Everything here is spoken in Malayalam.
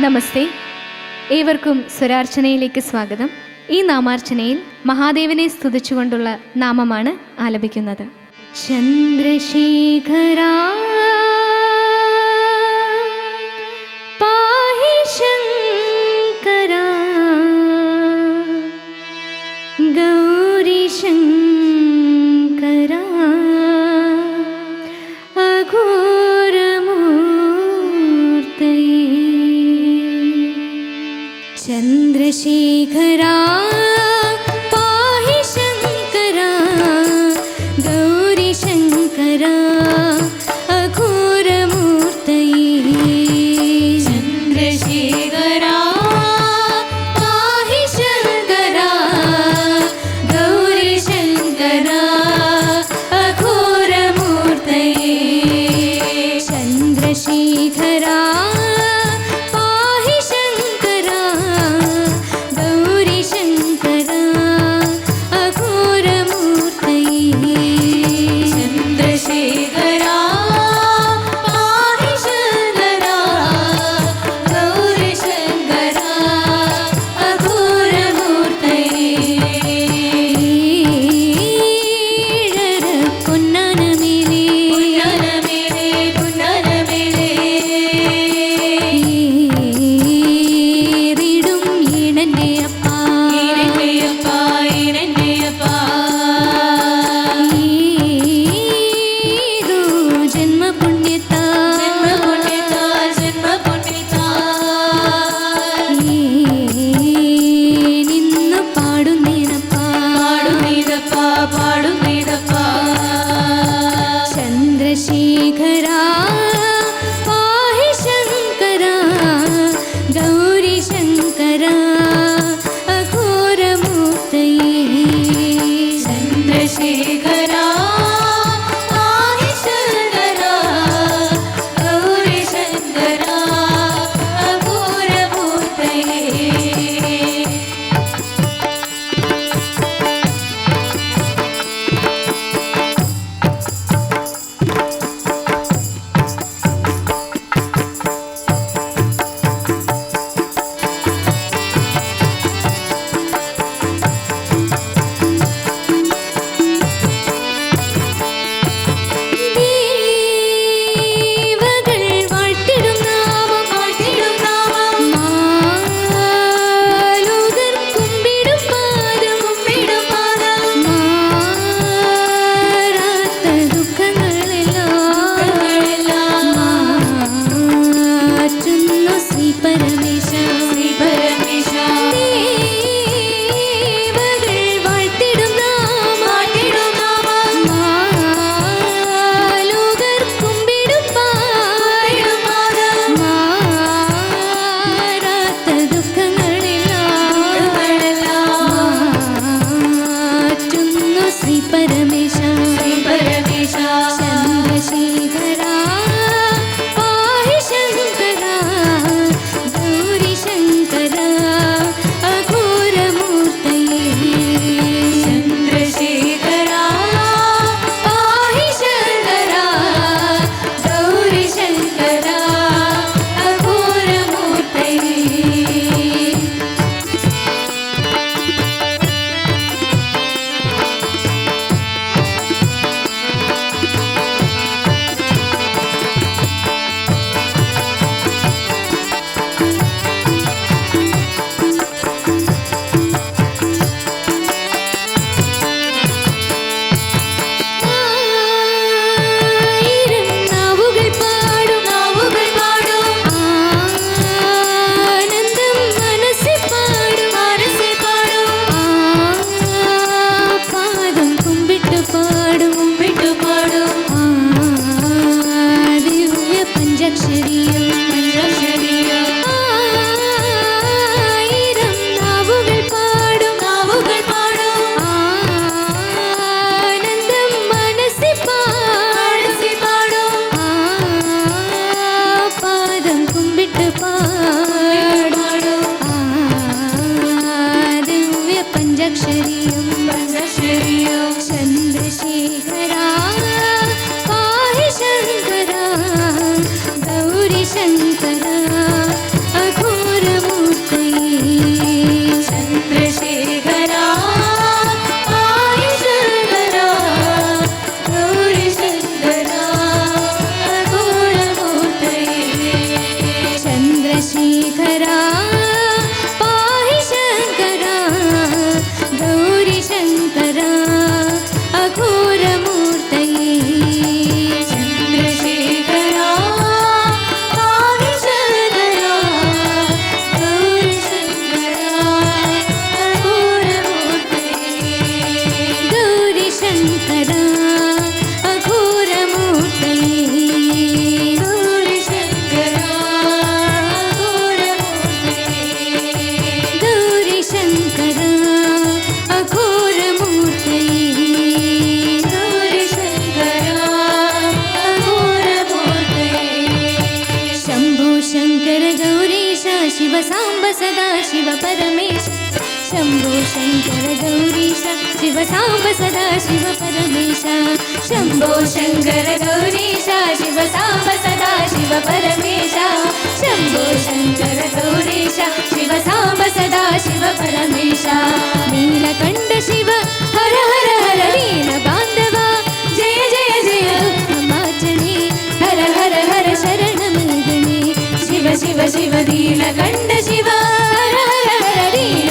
നമസ്തേ, ഏവർക്കും സ്വരാർച്ചനയിലേക്ക് സ്വാഗതം. ഈ നാമാർച്ചനയിൽ മഹാദേവനെ സ്തുതിച്ചുകൊണ്ടുള്ള നാമമാണ് ആലപിക്കുന്നത്. ചന്ദ്രശേഖരാ പാഹി ശങ്കരാ ഗൗരി ശങ്കരാ ചന്ദ്രശേഖരാ പാഹി ശങ്കരാ ഗൗരി ശങ്കരാ അഘോരമൂർത്തയേ. ചന്ദ്രശേഖരാ പാഹി ശങ്കരാ ഗൗരി ശങ്കരാ അഘോരമൂർത്തയേ. ചന്ദ്രശേഖരാ Shri शिव साम्ब सदा शिव परमेश शम्भो शङ्कर गौरीश शिव साम्ब सदा शिव परमेश शम्भो शङ्कर गौरीश शिव साम्ब सदा शिव परमेश शम्भो शङ्कर गौरीश शिव साम्ब सदा शिव परमेश नीलकण्ठ शिव हर हर हर दीन बान्धवा जय जय जय उत्तमार्चने हर हर हर शरणमेदिने शिव शिव शिव नीलकण्ठ शिव हर हर हर दीन